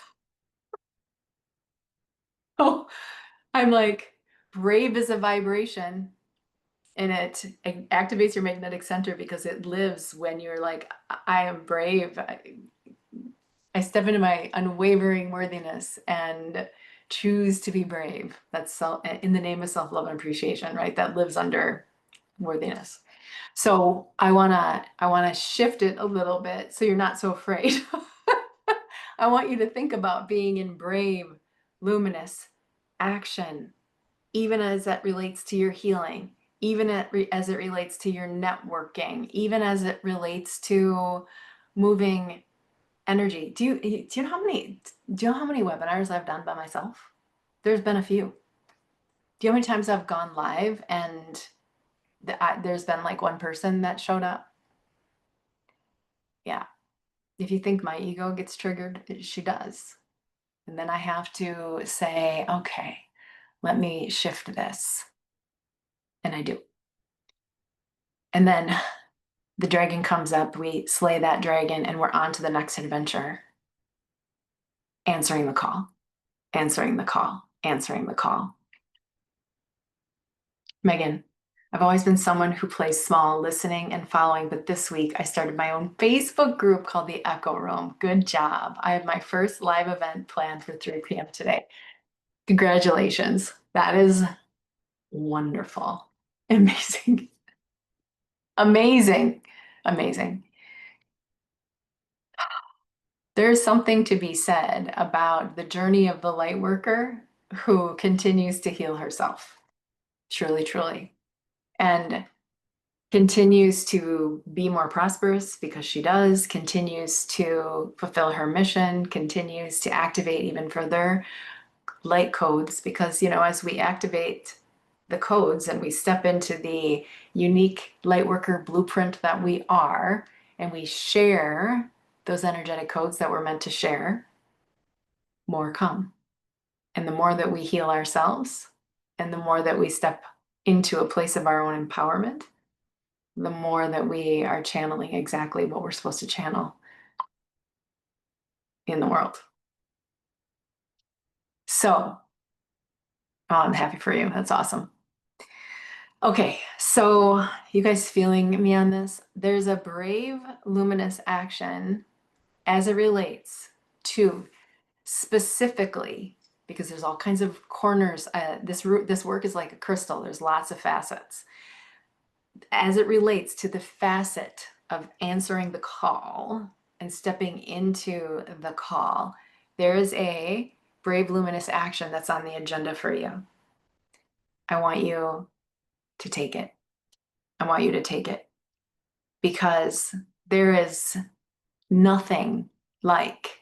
Oh, I'm like, brave is a vibration and it activates your magnetic center because it lives when you're like, I am brave. I step into my unwavering worthiness and choose to be brave. That's in the name of self-love and appreciation, right? That lives under worthiness. So I wanna shift it a little bit so you're not so afraid. I want you to think about being in brave, luminous action, even as that relates to your healing, even as it relates to your networking, even as it relates to moving energy. Do you know how many webinars I've done by myself? There's been a few. Do you know how many times I've gone live and there's been like one person that showed up? Yeah. If you think my ego gets triggered, she does. And then I have to say, okay, let me shift this. And I do. And then the dragon comes up, we slay that dragon, and we're on to the next adventure. Answering the call, answering the call, answering the call. Megan, I've always been someone who plays small, listening and following, but this week I started my own Facebook group called the Echo Room. Good job. I have my first live event planned for 3 p.m. today. Congratulations. That is wonderful. Amazing. Amazing. Amazing. There's something to be said about the journey of the light worker who continues to heal herself. Truly, truly. And continues to be more prosperous because she does, continues to fulfill her mission, continues to activate even further light codes because, as we activate the codes and we step into the unique lightworker blueprint that we are, and we share those energetic codes that we're meant to share, more come. And the more that we heal ourselves and the more that we step into a place of our own empowerment, the more that we are channeling exactly what we're supposed to channel in the world. So, I'm happy for you. That's awesome. Okay, so you guys feeling me on this? There's a brave, luminous action as it relates to specifically, because there's all kinds of corners. This work is like a crystal. There's lots of facets. As it relates to the facet of answering the call and stepping into the call, there is a brave, luminous action that's on the agenda for you. I want you to take it. I want you to take it because there is nothing like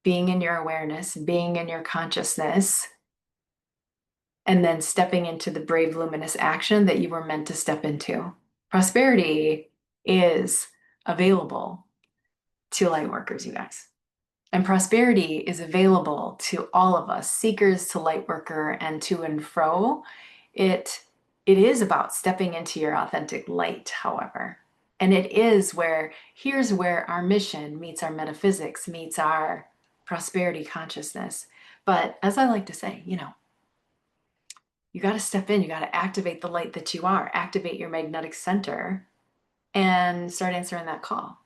being in your awareness, being in your consciousness, and then stepping into the brave, luminous action that you were meant to step into. Prosperity is available to light workers, you guys. And prosperity is available to all of us, seekers to light worker and to and fro. It is about stepping into your authentic light, however. And here's where our mission meets our metaphysics, meets our prosperity consciousness. But as I like to say, you got to step in, you got to activate the light that you are, activate your magnetic center and start answering that call.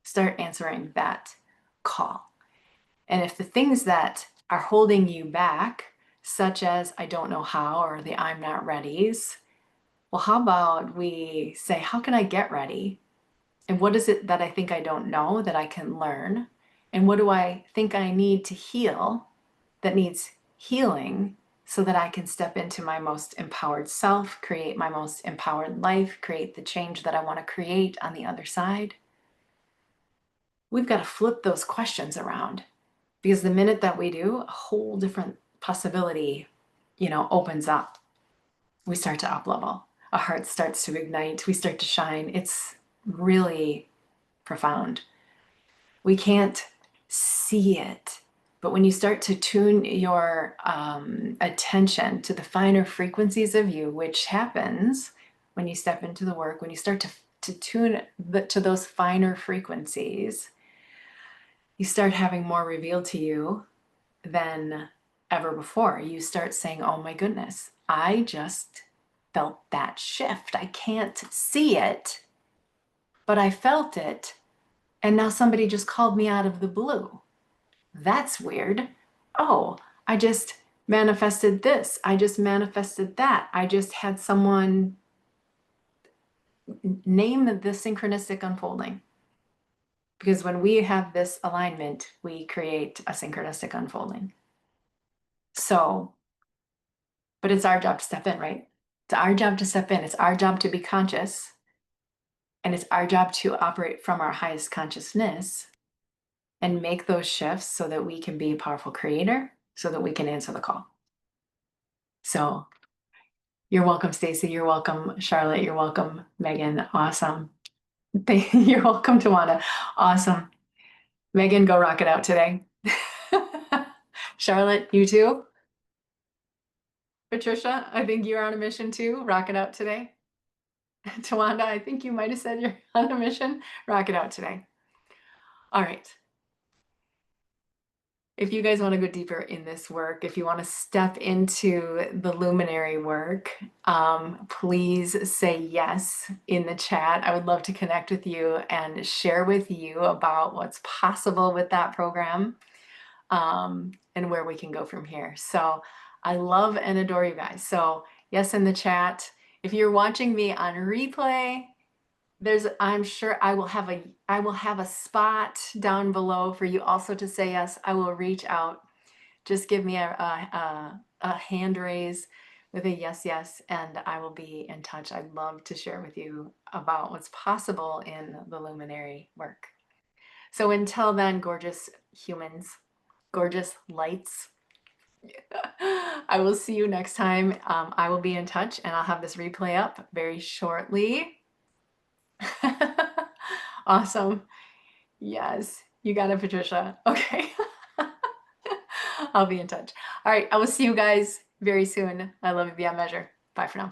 Start answering that call. And if the things that are holding you back, such as I don't know how or the I'm not ready's, well, how about we say, how can I get ready? And what is it that I think I don't know that I can learn? And what do I think I need to heal that needs healing so that I can step into my most empowered self, create my most empowered life, create the change that I want to create on the other side? We've got to flip those questions around, because the minute that we do, a whole different possibility, opens up. We start to up level. Our heart starts to ignite. We start to shine. It's really profound. We can't see it, but when you start to tune your attention to the finer frequencies of you, which happens when you step into the work, when you start to tune to those finer frequencies, you start having more revealed to you than ever before. You start saying, oh my goodness, I just felt that shift. I can't see it, but I felt it. And now somebody just called me out of the blue. That's weird. Oh, I just manifested this. I just manifested that. I just had someone name the synchronistic unfolding. Because when we have this alignment, we create a synchronistic unfolding. So, but it's our job to step in, right? It's our job to step in. It's our job to be conscious. And it's our job to operate from our highest consciousness and make those shifts so that we can be a powerful creator, so that we can answer the call. So you're welcome, Stacy. You're welcome, Charlotte. You're welcome, Megan. Awesome. You're welcome, Tawanda. Awesome. Megan, go rock it out today. Charlotte, you too. Patricia, I think you're on a mission too. Rock it out today. Tawanda, I think you might have said you're on a mission. Rock it out today. All right. If you guys want to go deeper in this work, if you want to step into the luminary work, please say yes in the chat. I would love to connect with you and share with you about what's possible with that program, and where we can go from here. So I love and adore you guys. So yes in the chat. If you're watching me on replay, I'm sure I will have a spot down below for you also to say yes. I will reach out. Just give me a hand raise with a yes, yes, and I will be in touch. I'd love to share with you about what's possible in the luminary work. So until then, gorgeous humans, gorgeous lights, I will see you next time. I will be in touch, and I'll have this replay up very shortly. Awesome. Yes, you got it, Patricia. Okay. I'll be in touch. All right. I will see you guys very soon. I love you beyond measure. Bye for now.